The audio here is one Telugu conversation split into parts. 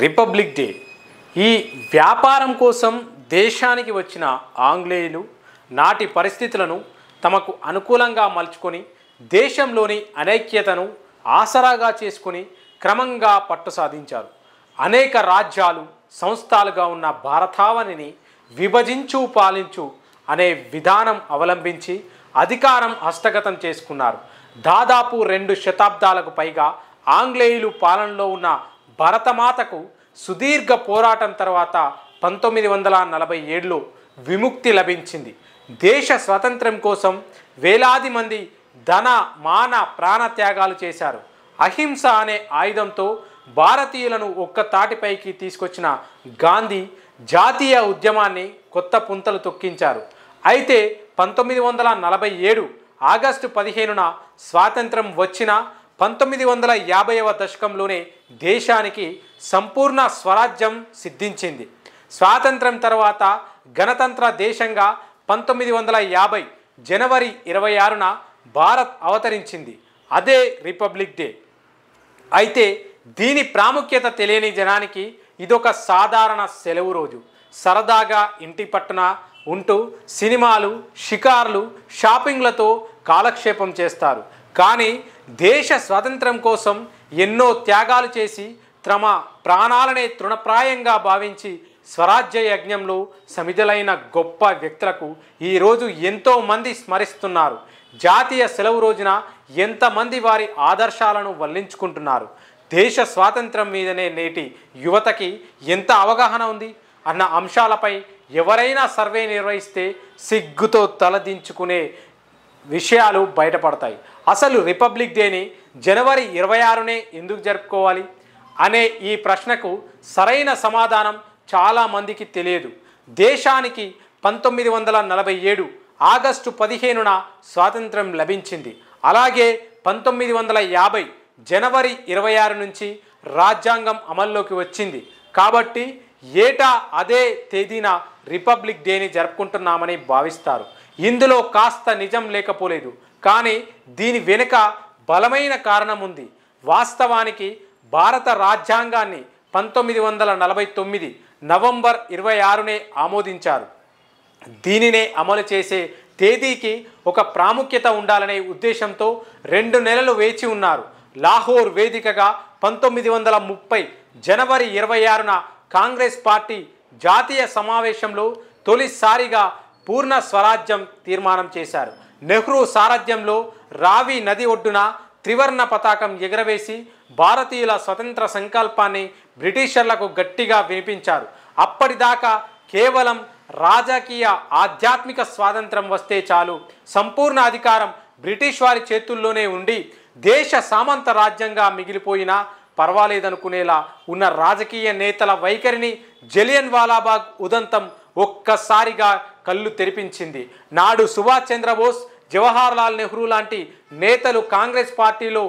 రిపబ్లిక్ డే ఈ వ్యాపారం కోసం దేశానికి వచ్చిన ఆంగ్లేయులు నాటి పరిస్థితులను తమకు అనుకూలంగా మలుచుకొని దేశంలోని అనైక్యతను ఆసరాగా చేసుకొని క్రమంగా పట్టు సాధించారు. అనేక రాజ్యాలు సంస్థలుగా ఉన్న భారతావనిని విభజించు పాలించు అనే విధానం అవలంబించి అధికారం హస్తగతం చేసుకున్నారు. దాదాపు 2 శతాబ్దాలకు పైగా ఆంగ్లేయులు పాలనలో ఉన్న భరతమాతకు సుదీర్ఘ పోరాటం తర్వాత 1947లో విముక్తి లభించింది. దేశ స్వాతంత్ర్యం కోసం వేలాది మంది ధన మాన ప్రాణ త్యాగాలు చేశారు. అహింస అనే ఆయుధంతో భారతీయులను ఒక్క తాటిపైకి తీసుకొచ్చిన గాంధీ జాతీయ ఉద్యమాన్ని కొత్త పుంతలు తొక్కించారు. అయితే 1947 ఆగస్టు 15న స్వాతంత్రం వచ్చిన 1950వ దశకంలోనే దేశానికి సంపూర్ణ స్వరాజ్యం సిద్ధించింది. స్వాతంత్రం తర్వాత గణతంత్ర దేశంగా 1950 జనవరి 26న భారత్ అవతరించింది. అదే రిపబ్లిక్ డే. అయితే దీని ప్రాముఖ్యత తెలియని జనానికి ఇదొక సాధారణ సెలవు రోజు. సరదాగా ఇంటి పట్టున ఉంటూ సినిమాలు, షికార్లు, షాపింగ్లతో కాలక్షేపం చేస్తారు. కానీ దేశ స్వాతంత్రం కోసం ఎన్నో త్యాగాలు చేసి తమ ప్రాణాలనే తృణప్రాయంగా భావించి స్వరాజ్య యజ్ఞంలో సమిధులైన గొప్ప వ్యక్తులకు ఈరోజు ఎంతోమంది స్మరిస్తున్నారు. జాతీయ సెలవు రోజున ఎంతమంది వారి ఆదర్శాలను వల్లించుకుంటున్నారు. దేశ స్వాతంత్రం మీదనే నేటి యువతకి ఎంత అవగాహన ఉంది అన్న అంశాలపై ఎవరైనా సర్వే నిర్వహిస్తే సిగ్గుతో తలదించుకునే విషయాలు బయటపడతాయి. అసలు రిపబ్లిక్ డేని జనవరి 26నే ఎందుకు జరుపుకోవాలి అనే ఈ ప్రశ్నకు సరైన సమాధానం చాలామందికి తెలియదు. దేశానికి 1947 ఆగస్టు 15న స్వాతంత్రం లభించింది. అలాగే 1950 జనవరి 26 నుంచి రాజ్యాంగం అమల్లోకి వచ్చింది. కాబట్టి ఏటా అదే తేదీన రిపబ్లిక్ డేని జరుపుకుంటున్నామని భావిస్తారు. ఇందులో కాస్త నిజం లేకపోలేదు, కానీ దీని వెనుక బలమైన కారణం ఉంది. వాస్తవానికి భారత రాజ్యాంగాన్ని 1949 నవంబర్ 26నే ఆమోదించారు. దీనినే అమలు చేసే తేదీకి ఒక ప్రాముఖ్యత ఉండాలనే ఉద్దేశంతో 2 నెలలు వేచి ఉన్నారు. లాహోర్ వేదికగా 1930 జనవరి 26న కాంగ్రెస్ పార్టీ జాతీయ సమావేశంలో తొలిసారిగా పూర్ణ స్వరాజ్యం తీర్మానం చేశారు. నెహ్రూ సారథ్యంలో రావి నది ఒడ్డున త్రివర్ణ పతాకం ఎగరవేసి భారతీయుల స్వతంత్ర సంకల్పాన్ని బ్రిటిషర్లకు గట్టిగా వినిపించారు. అప్పటిదాకా కేవలం రాజకీయ ఆధ్యాత్మిక స్వాతంత్రం వస్తే చాలు, సంపూర్ణ అధికారం బ్రిటిష్ వారి చేతుల్లోనే ఉండి దేశ సామంత రాజ్యంగా మిగిలిపోయినా పర్వాలేదనుకునేలా ఉన్న రాజకీయ నేతల వైఖరిని జలియన్ వాలాబాగ్ ఉదంతం ఒక్కసారిగా కళ్ళు తెరిపించింది. నాడు సుభాష్ చంద్రబోస్, జవహర్ లాల్ నెహ్రూ లాంటి నేతలు కాంగ్రెస్ పార్టీలో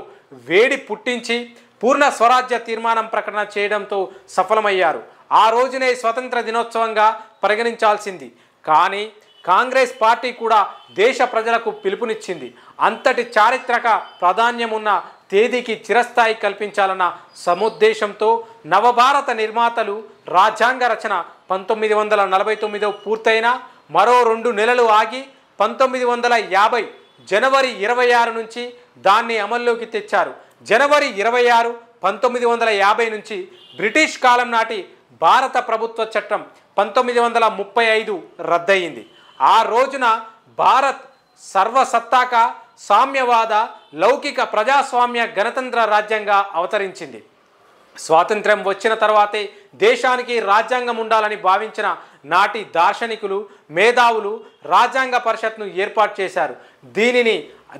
వేడి పుట్టించి పూర్ణ స్వరాజ్య తీర్మానం ప్రకటన చేయడంతో సఫలమయ్యారు. ఆ రోజునే స్వతంత్ర దినోత్సవంగా పరిగణించాల్సింది. కానీ కాంగ్రెస్ పార్టీ కూడా దేశ ప్రజలకు పిలుపునిచ్చింది. అంతటి చారిత్రక ప్రాధాన్యం ఉన్న తేదీకి చిరస్థాయి కల్పించాలన్న సముద్దేశంతో నవభారత నిర్మాతలు రాజ్యాంగ రచన 1949 పూర్తయినా మరో 2 నెలలు ఆగి 1950 జనవరి 26 నుంచి దాన్ని అమల్లోకి తెచ్చారు. జనవరి 26, 1950 నుంచి బ్రిటిష్ కాలం నాటి భారత ప్రభుత్వ చట్టం 1935 రద్దయింది. ఆ రోజున భారత్ సర్వసత్తాక సామ్యవాద లౌకిక ప్రజాస్వామ్య గణతంత్ర రాజ్యంగా అవతరించింది. స్వాతంత్ర్యం వచ్చిన తర్వాతే దేశానికి రాజ్యాంగం ఉండాలని భావించిన నాటి దార్శనికులు, మేధావులు రాజ్యాంగ పరిషత్ను ఏర్పాటు చేశారు.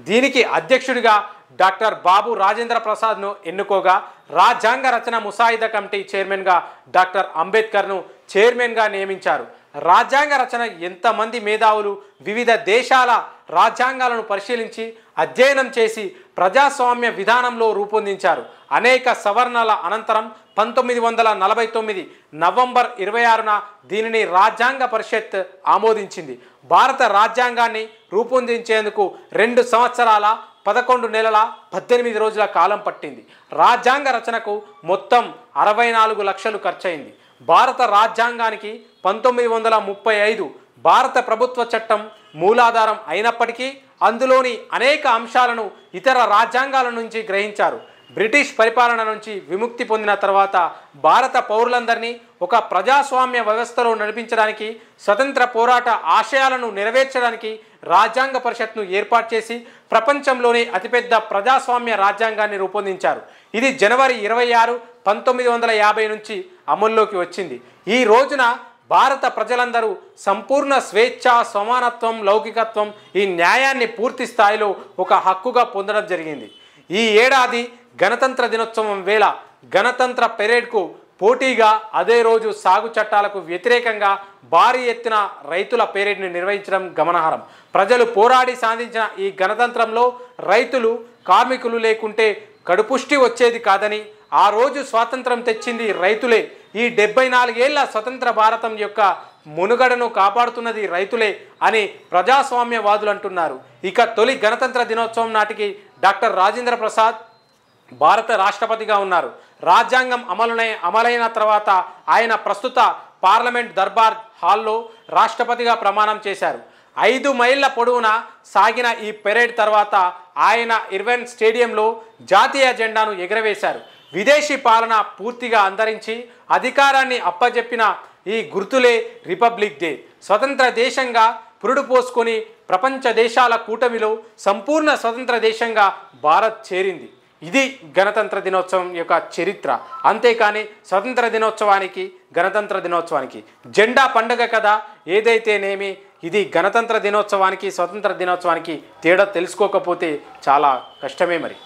దీనికి అధ్యక్షుడిగా డాక్టర్ బాబు రాజేంద్ర ప్రసాద్ను ఎన్నుకోగా, రాజ్యాంగ రచన ముసాయిదా కమిటీ చైర్మన్గా డాక్టర్ అంబేద్కర్ను చైర్మన్గా నియమించారు. రాజ్యాంగ రచన ఎంతమంది మేధావులు వివిధ దేశాల రాజ్యాంగాలను పరిశీలించి అధ్యయనం చేసి ప్రజాస్వామ్య విధానంలో రూపొందించారు. అనేక సవరణల అనంతరం 1949 నవంబర్ 26న దీనిని రాజ్యాంగ పరిషత్ ఆమోదించింది. భారత రాజ్యాంగాన్ని రూపొందించేందుకు 2 సంవత్సరాల 11 నెలల 18 రోజుల కాలం పట్టింది. రాజ్యాంగ రచనకు మొత్తం 64 లక్షలు ఖర్చయింది. భారత రాజ్యాంగానికి 1935 భారత ప్రభుత్వ చట్టం మూలాధారం అయినప్పటికీ అందులోని అనేక అంశాలను ఇతర రాజ్యాంగాల నుంచి గ్రహించారు. బ్రిటిష్ పరిపాలన నుంచి విముక్తి పొందిన తర్వాత భారత పౌరులందరినీ ఒక ప్రజాస్వామ్య వ్యవస్థలో నడిపించడానికి, స్వతంత్ర పోరాట ఆశయాలను నెరవేర్చడానికి రాజ్యాంగ పరిషత్ను ఏర్పాటు చేసి ప్రపంచంలోని అతిపెద్ద ప్రజాస్వామ్య రాజ్యాంగాన్ని రూపొందించారు. ఇది జనవరి 26, 1950 నుంచి అమల్లోకి వచ్చింది. ఈ రోజున భారత ప్రజలందరూ సంపూర్ణ స్వేచ్ఛ, సమానత్వం, లౌకికత్వం, ఈ న్యాయాన్ని పూర్తి స్థాయిలో ఒక హక్కుగా పొందడం జరిగింది. ఈ ఏడాది గణతంత్ర దినోత్సవం వేళ గణతంత్ర పెరేడ్కు పోటీగా అదే రోజు సాగు చట్టాలకు వ్యతిరేకంగా భారీ ఎత్తున రైతుల పెరేడ్ని నిర్వహించడం గమనార్హం. ప్రజలు పోరాడి సాధించిన ఈ గణతంత్రంలో రైతులు, కార్మికులు లేకుంటే కడుపుష్టి వచ్చేది కాదని, ఆ రోజు స్వాతంత్రం తెచ్చింది రైతులే, ఈ 74 ఏళ్ల స్వతంత్ర భారతం యొక్క మునుగడను కాపాడుతున్నది రైతులే అని ప్రజాస్వామ్యవాదులు అంటున్నారు. ఇక తొలి గణతంత్ర దినోత్సవం నాటికి డాక్టర్ రాజేంద్ర ప్రసాద్ భారత రాష్ట్రపతిగా ఉన్నారు. రాజ్యాంగం అమలైన తర్వాత ఆయన ప్రస్తుత పార్లమెంట్ దర్బార్ హాల్లో రాష్ట్రపతిగా ప్రమాణం చేశారు. 5 మైళ్ళ పొడవునా సాగిన ఈ పెరేడ్ తర్వాత ఆయన ఇర్విన్ స్టేడియంలో జాతీయ జెండాను ఎగరవేశారు. విదేశీ పాలన పూర్తిగా అంతరించి అధికారాన్ని అప్పజెప్పిన ఈ గుర్తులే రిపబ్లిక్ డే. స్వతంత్ర దేశంగా పురుడు పోసుకొని ప్రపంచ దేశాల కూటమిలో సంపూర్ణ స్వతంత్ర దేశంగా భారత్ చేరింది. ఇది గణతంత్ర దినోత్సవం యొక్క చరిత్ర. అంతేకాని స్వతంత్ర దినోత్సవానికి, గణతంత్ర దినోత్సవానికి జెండా పండుగ కదా ఏదైతేనేమి, ఇది గణతంత్ర దినోత్సవానికి, స్వతంత్ర దినోత్సవానికి తేడా తెలుసుకోకపోతే చాలా కష్టమే మరి.